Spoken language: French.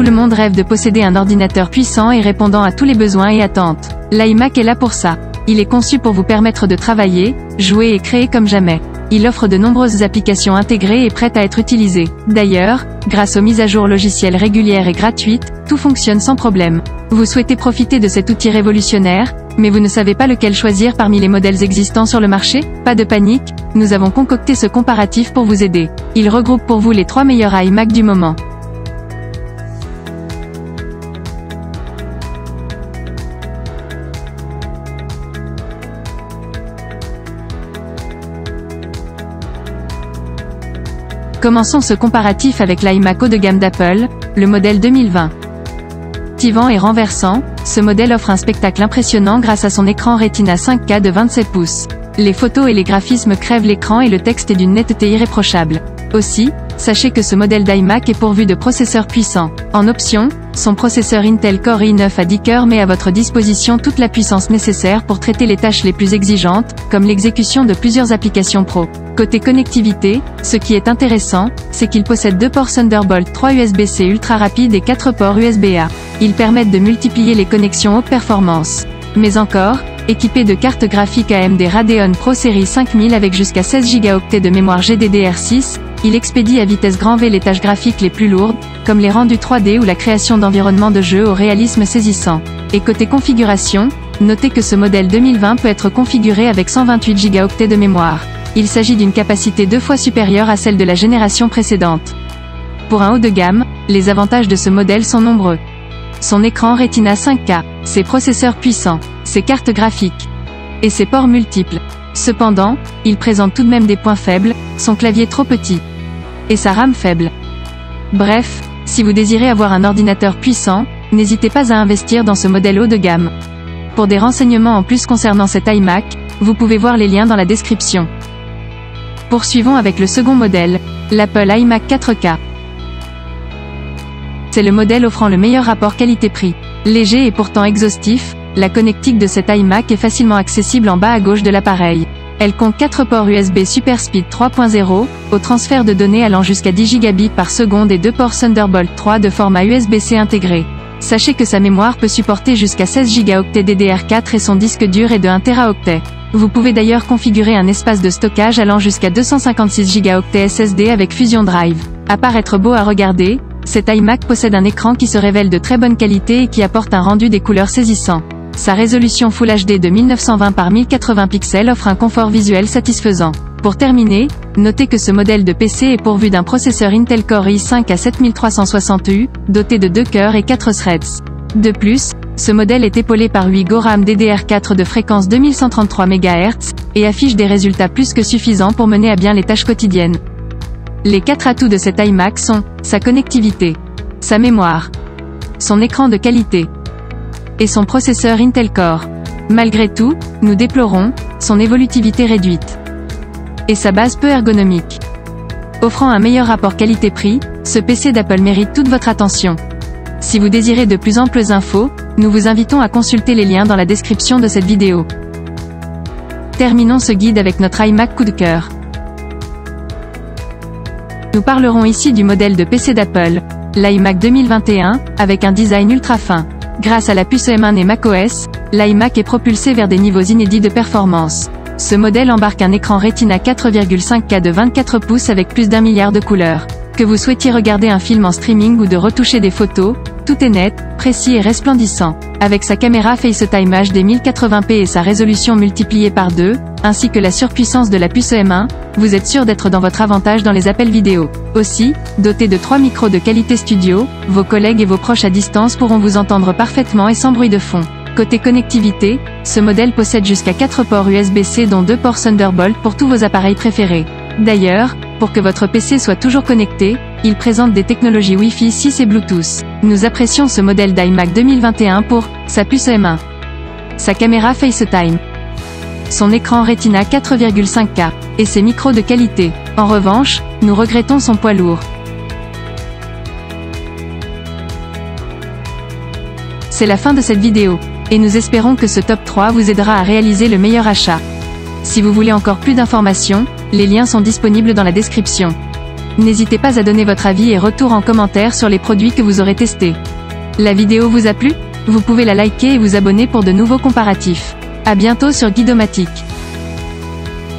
Tout le monde rêve de posséder un ordinateur puissant et répondant à tous les besoins et attentes. L'iMac est là pour ça. Il est conçu pour vous permettre de travailler, jouer et créer comme jamais. Il offre de nombreuses applications intégrées et prêtes à être utilisées. D'ailleurs, grâce aux mises à jour logicielles régulières et gratuites, tout fonctionne sans problème. Vous souhaitez profiter de cet outil révolutionnaire, mais vous ne savez pas lequel choisir parmi les modèles existants sur le marché? Pas de panique, nous avons concocté ce comparatif pour vous aider. Il regroupe pour vous les 3 meilleurs iMac du moment. Commençons ce comparatif avec l'iMac haut de gamme d'Apple, le modèle 2020. Captivant et renversant, ce modèle offre un spectacle impressionnant grâce à son écran Retina 5K de 27 pouces. Les photos et les graphismes crèvent l'écran et le texte est d'une netteté irréprochable. Aussi, sachez que ce modèle d'iMac est pourvu de processeurs puissants. En option, son processeur Intel Core i9 à 10 cœurs met à votre disposition toute la puissance nécessaire pour traiter les tâches les plus exigeantes, comme l'exécution de plusieurs applications pro. Côté connectivité, ce qui est intéressant, c'est qu'il possède 2 ports Thunderbolt 3 USB-C ultra rapides et 4 ports USB-A. Ils permettent de multiplier les connexions haute performance. Mais encore, équipé de cartes graphiques AMD Radeon Pro série 5000 avec jusqu'à 16 Go de mémoire GDDR6, il expédie à vitesse grand V les tâches graphiques les plus lourdes, comme les rendus 3D ou la création d'environnements de jeu au réalisme saisissant. Et côté configuration, notez que ce modèle 2020 peut être configuré avec 128 Go de mémoire. Il s'agit d'une capacité 2 fois supérieure à celle de la génération précédente. Pour un haut de gamme, les avantages de ce modèle sont nombreux. Son écran Retina 5K, ses processeurs puissants, ses cartes graphiques et ses ports multiples. Cependant, il présente tout de même des points faibles, son clavier trop petit et sa RAM faible. Bref, si vous désirez avoir un ordinateur puissant, n'hésitez pas à investir dans ce modèle haut de gamme. Pour des renseignements en plus concernant cet iMac, vous pouvez voir les liens dans la description. Poursuivons avec le second modèle, l'Apple iMac 4K. C'est le modèle offrant le meilleur rapport qualité-prix. Léger et pourtant exhaustif, la connectique de cet iMac est facilement accessible en bas à gauche de l'appareil. Elle compte 4 ports USB SuperSpeed 3.0, au transfert de données allant jusqu'à 10 Gbps par seconde et 2 ports Thunderbolt 3 de format USB-C intégré. Sachez que sa mémoire peut supporter jusqu'à 16 Go DDR4 et son disque dur est de 1 Teraoctet. Vous pouvez d'ailleurs configurer un espace de stockage allant jusqu'à 256 Go SSD avec Fusion Drive. À part être beau à regarder, cet iMac possède un écran qui se révèle de très bonne qualité et qui apporte un rendu des couleurs saisissant. Sa résolution Full HD de 1920 par 1080 pixels offre un confort visuel satisfaisant. Pour terminer, notez que ce modèle de PC est pourvu d'un processeur Intel Core i5 à 7360U, doté de 2 cœurs et 4 threads. De plus, ce modèle est épaulé par 8 Go RAM DDR4 de fréquence 2133 MHz, et affiche des résultats plus que suffisants pour mener à bien les tâches quotidiennes. Les 4 atouts de cet iMac sont, sa connectivité, sa mémoire, son écran de qualité, et son processeur Intel Core. Malgré tout, nous déplorons, son évolutivité réduite, et sa base peu ergonomique. Offrant un meilleur rapport qualité-prix, ce PC d'Apple mérite toute votre attention. Si vous désirez de plus amples infos, nous vous invitons à consulter les liens dans la description de cette vidéo. Terminons ce guide avec notre iMac coup de cœur. Nous parlerons ici du modèle de PC d'Apple, l'iMac 2021, avec un design ultra fin. Grâce à la puce M1 et macOS, l'iMac est propulsé vers des niveaux inédits de performance. Ce modèle embarque un écran Retina 4,5K de 24 pouces avec plus d'1 milliard de couleurs. Que vous souhaitiez regarder un film en streaming ou de retoucher des photos, tout est net, précis et resplendissant. Avec sa caméra FaceTime HD 1080p et sa résolution multipliée par 2, ainsi que la surpuissance de la puce M1, vous êtes sûr d'être dans votre avantage dans les appels vidéo. Aussi, doté de 3 micros de qualité studio, vos collègues et vos proches à distance pourront vous entendre parfaitement et sans bruit de fond. Côté connectivité, ce modèle possède jusqu'à 4 ports USB-C dont 2 ports Thunderbolt pour tous vos appareils préférés. D'ailleurs, pour que votre PC soit toujours connecté, il présente des technologies Wi-Fi 6 et Bluetooth. Nous apprécions ce modèle d'iMac 2021 pour sa puce M1, sa caméra FaceTime, son écran Retina 4,5K, et ses micros de qualité. En revanche, nous regrettons son poids lourd. C'est la fin de cette vidéo, et nous espérons que ce top 3 vous aidera à réaliser le meilleur achat. Si vous voulez encore plus d'informations, les liens sont disponibles dans la description. N'hésitez pas à donner votre avis et retour en commentaire sur les produits que vous aurez testés. La vidéo vous a plu? Vous pouvez la liker et vous abonner pour de nouveaux comparatifs. À bientôt sur Guidomatique.